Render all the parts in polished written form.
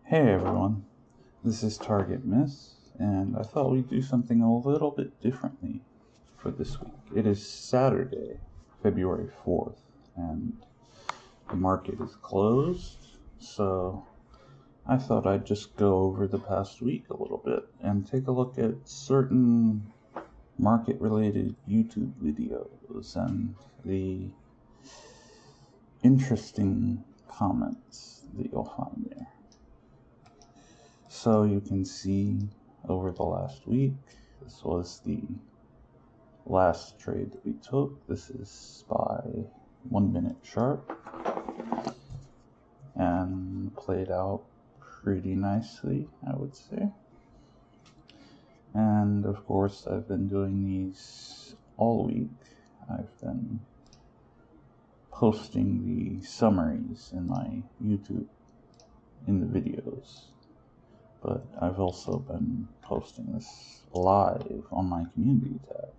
Hey everyone, this is Target Miss, and I thought we'd do something a little bit differently for this week. It is Saturday, February 4th, and the market is closed, so I thought I'd just go over the past week a little bit and take a look at certain market-related YouTube videos and the interesting comments that you'll find there. So you can see over the last week, this was the last trade that we took. This is by 1 minute sharp and played out pretty nicely, I would say. And of course, I've been doing these all week. I've been posting the summaries in my YouTube in the videos. But I've also been posting this live on my community tab.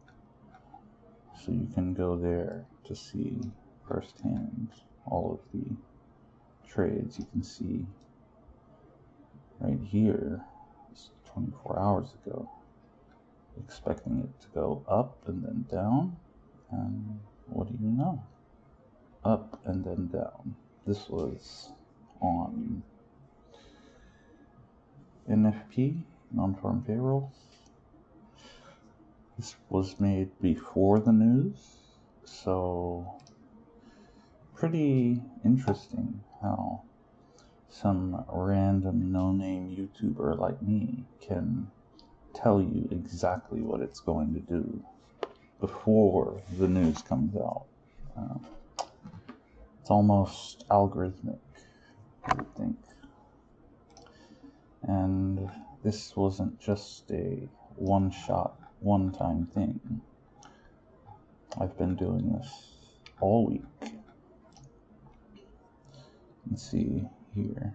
So you can go there to see firsthand all of the trades. You can see right here, it's 24 hours ago, expecting it to go up and then down. And what do you know? Up and then down. This was on NFP, non-farm payrolls. This was made before the news, so pretty interesting how some random no-name YouTuber like me can tell you exactly what it's going to do before the news comes out. It's almost algorithmic, I would think. And this wasn't just a one-shot, one-time thing. I've been doing this all week. You can see here,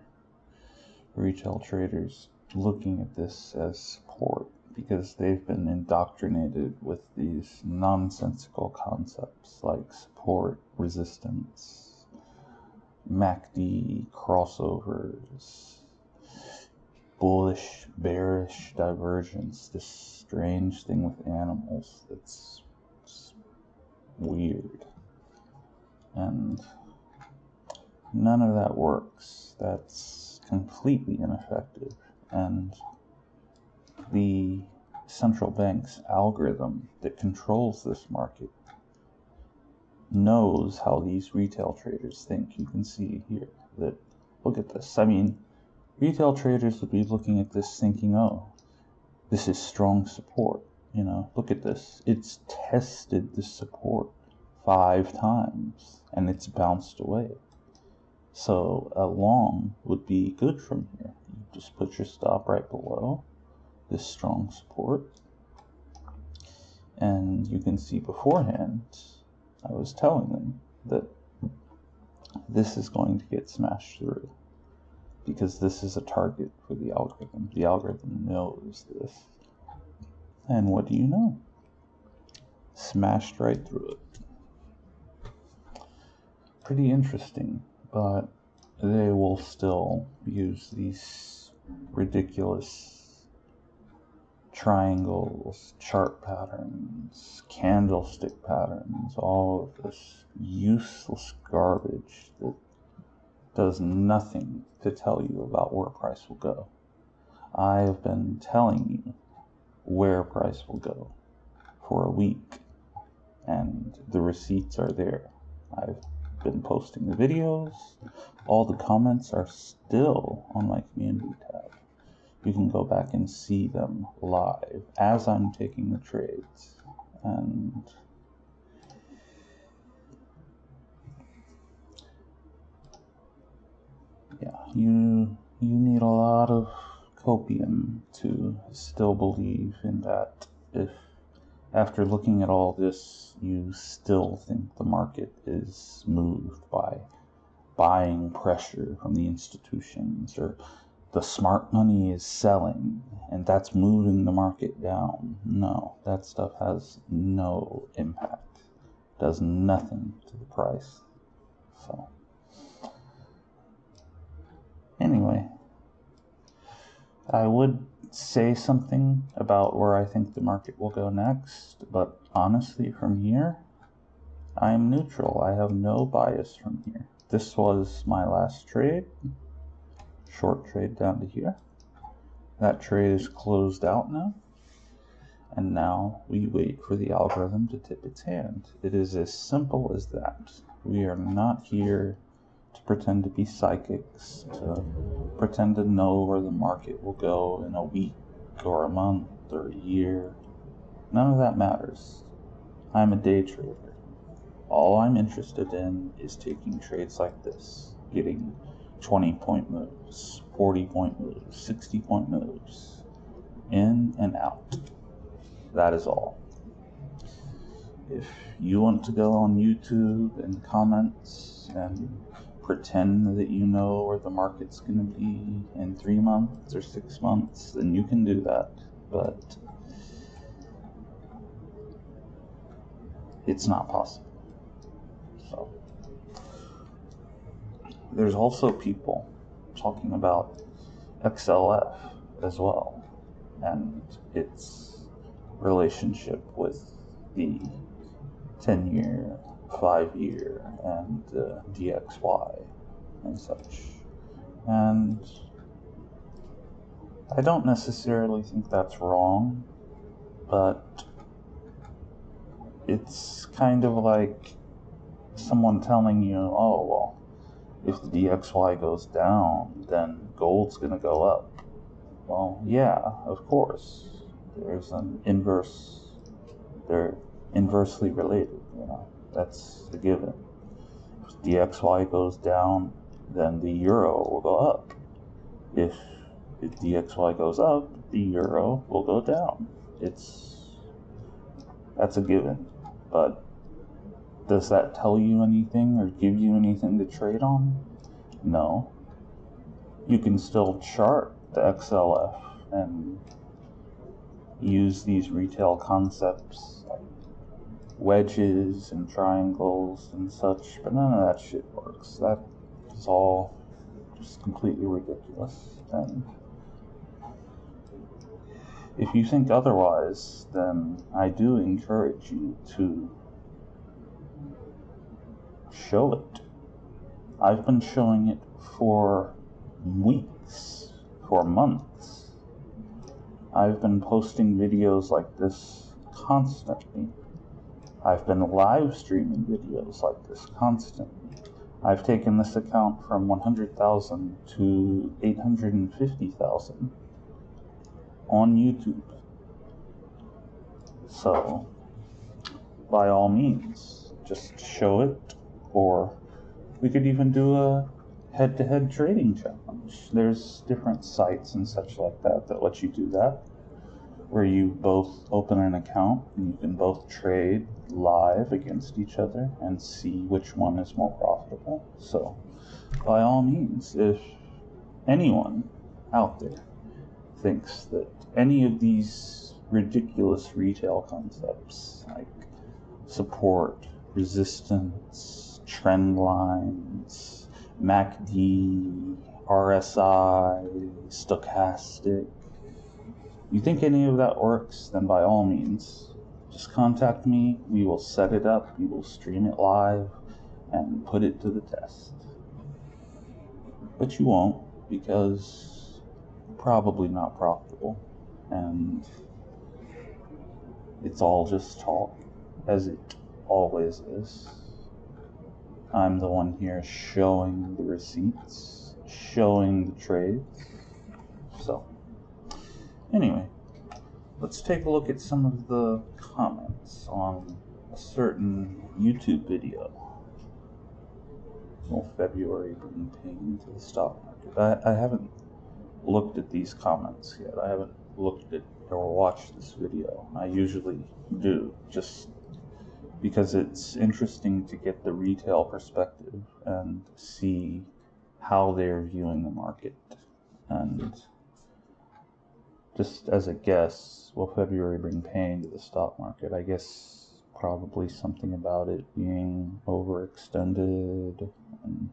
retail traders looking at this as support because they've been indoctrinated with these nonsensical concepts like support, resistance, MACD, crossovers, bullish, bearish divergence, this strange thing with animals that's weird. And none of that works. That's completely ineffective. And the central bank's algorithm that controls this market knows how these retail traders think. You can see here that, look at this. I mean, retail traders would be looking at this thinking, oh, this is strong support. You know, look at this. It's tested the support 5 times and it's bounced away. So a long would be good from here. You just put your stop right below this strong support. And you can see beforehand, I was telling them that this is going to get smashed through because this is a target for the algorithm. The algorithm knows this. And what do you know? Smashed right through it. Pretty interesting, but they will still use these ridiculous triangles, chart patterns, candlestick patterns, all of this useless garbage that does nothing to tell you about where price will go. I have been telling you where price will go for a week, and the receipts are there. I've been posting the videos. All the comments are still on my community tab. You can go back and see them live as I'm taking the trades. And yeah, you need a lot of copium to still believe in that. If after looking at all this, you still think the market is moved by buying pressure from the institutions, or the smart money is selling and that's moving the market down. No, that stuff has no impact. Does nothing to the price. So anyway, I would say something about where I think the market will go next, but honestly, from here, I am neutral. I have no bias from here. This was my last trade, short trade down to here. That trade is closed out now, and now we wait for the algorithm to tip its hand. It is as simple as that. We are not here to pretend to be psychics, to pretend to know where the market will go in a week or a month or a year. None of that matters. I'm a day trader. All I'm interested in is taking trades like this, getting 20-point moves, 40-point moves, 60-point moves, in and out. That is all. If you want to go on YouTube and comments and pretend that you know where the market's going to be in 3 months or 6 months, then you can do that. But it's not possible. So there's also people talking about XLF as well, and its relationship with the 10-year, 5-year, and DXY and such. And I don't necessarily think that's wrong, but it's kind of like someone telling you, oh, well, if the DXY goes down, then gold's going to go up. Well, yeah, of course. There's an inverse, they're inversely related, that's a given. If DXY goes down, then the euro will go up. If DXY goes up, the euro will go down. That's a given. But does that tell you anything or give you anything to trade on? No. You can still chart the XLF and use these retail concepts like wedges and triangles and such, but none of that shit works. That is all just completely ridiculous. And if you think otherwise, then I do encourage you to show it. I've been showing it for weeks, for months. I've been posting videos like this constantly. I've been live streaming videos like this constantly. I've taken this account from 100,000 to 850,000 on YouTube. So, by all means, just show it, or we could even do a head-to-head trading challenge. There's different sites and such like that let you do that, where you both open an account and you can both trade live against each other and see which one is more profitable. So, by all means, if anyone out there thinks that any of these ridiculous retail concepts like support, resistance, trend lines, MACD, RSI, stochastic, you think any of that works, then by all means, just contact me. We will set it up, we will stream it live, and put it to the test. But you won't, because probably not profitable, and it's all just talk, as it always is. I'm the one here showing the receipts, showing the trades. So, anyway, let's take a look at some of the comments on a certain YouTube video. Will February bring pain to the stock market? I haven't looked at these comments yet. I haven't looked at or watched this video. I usually do, just because it's interesting to get the retail perspective and see how they're viewing the market. And just as a guess, will February bring pain to the stock market? I guess probably something about it being overextended, and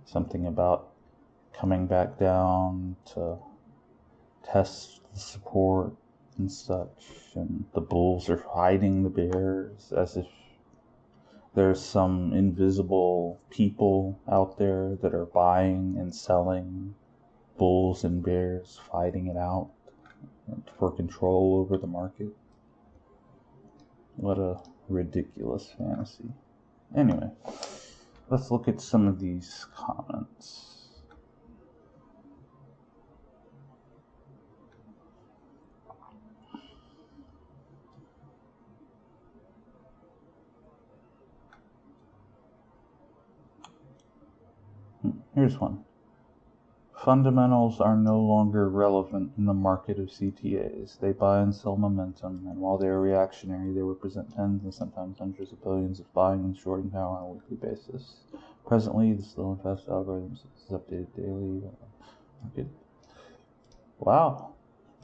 something about coming back down to test the support and such, and the bulls are hiding the bears as if there's some invisible people out there that are buying and selling bulls and bears, fighting it out for control over the market. What a ridiculous fantasy. Anyway, let's look at some of these comments. Here's one. Fundamentals are no longer relevant in the market of CTAs. They buy and sell momentum, and while they are reactionary, they represent tens and sometimes hundreds of billions of buying and shorting power on a weekly basis. Presently, the slow and fast algorithm is updated daily. Okay. Wow,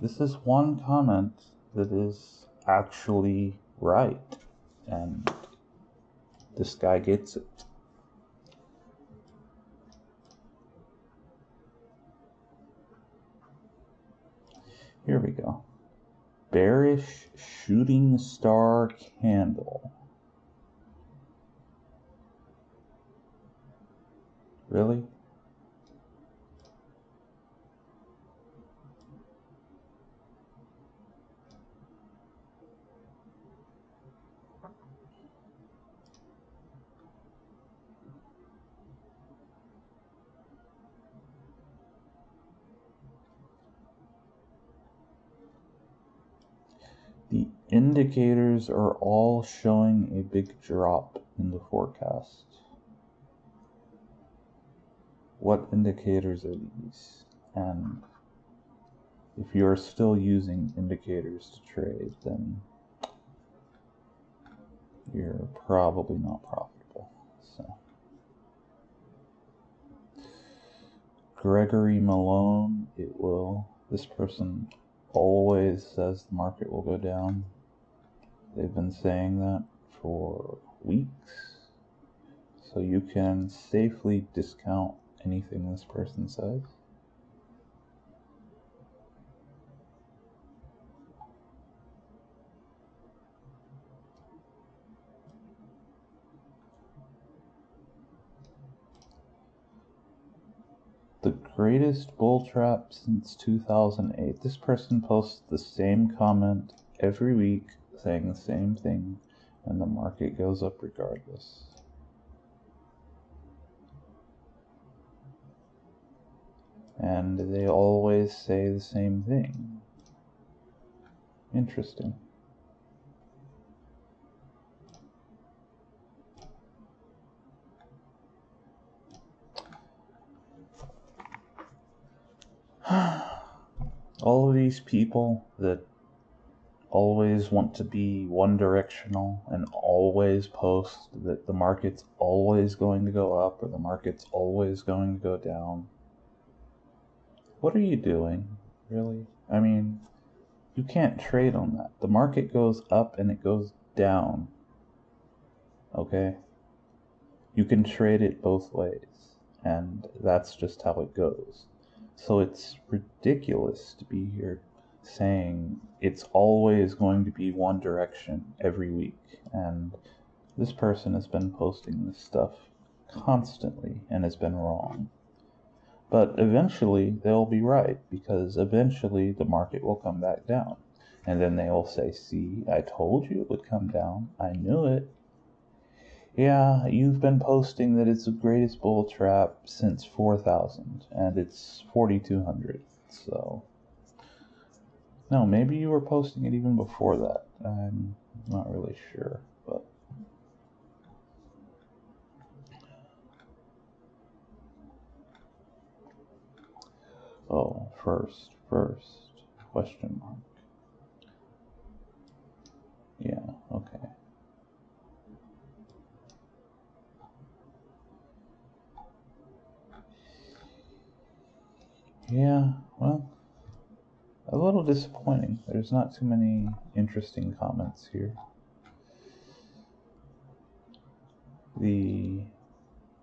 this is one comment that is actually right, and this guy gets it. Here we go. Bearish shooting star candle. Really? The indicators are all showing a big drop in the forecast. What indicators are these? And if you're still using indicators to trade, then you're probably not profitable. So, Gregory Malone, this person always says the market will go down. They've been saying that for weeks. So you can safely discount anything this person says. The greatest bull trap since 2008. This person posts the same comment every week saying the same thing, and the market goes up regardless. And they always say the same thing. Interesting. All of these people that always want to be one directional and always post that the market's always going to go up or the market's always going to go down. What are you doing, really? I mean, you can't trade on that. The market goes up and it goes down. Okay? You can trade it both ways, and that's just how it goes. So it's ridiculous to be here saying it's always going to be one direction every week, and this person has been posting this stuff constantly and has been wrong. But eventually they'll be right, because eventually the market will come back down, and then they will say, see, I told you it would come down, I knew it. Yeah, you've been posting that it's the greatest bull trap since 4,000, and it's 4,200, so... No, maybe you were posting it even before that. I'm not really sure, but... Oh, first, question mark. Yeah, okay. Yeah, well, a little disappointing. There's not too many interesting comments here. The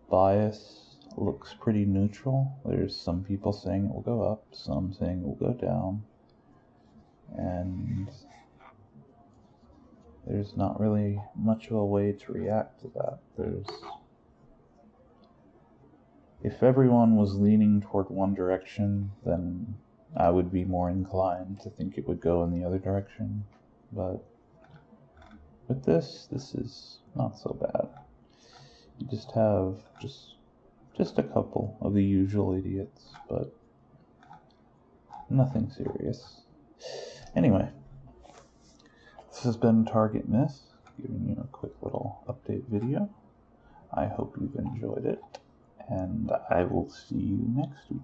bias looks pretty neutral. There's some people saying it will go up, some saying it will go down, and there's not really much of a way to react to that. If everyone was leaning toward one direction, then I would be more inclined to think it would go in the other direction. But with this is not so bad. You just have just a couple of the usual idiots, but nothing serious. Anyway, this has been Target Myth, giving you a quick little update video. I hope you've enjoyed it, and I will see you next week.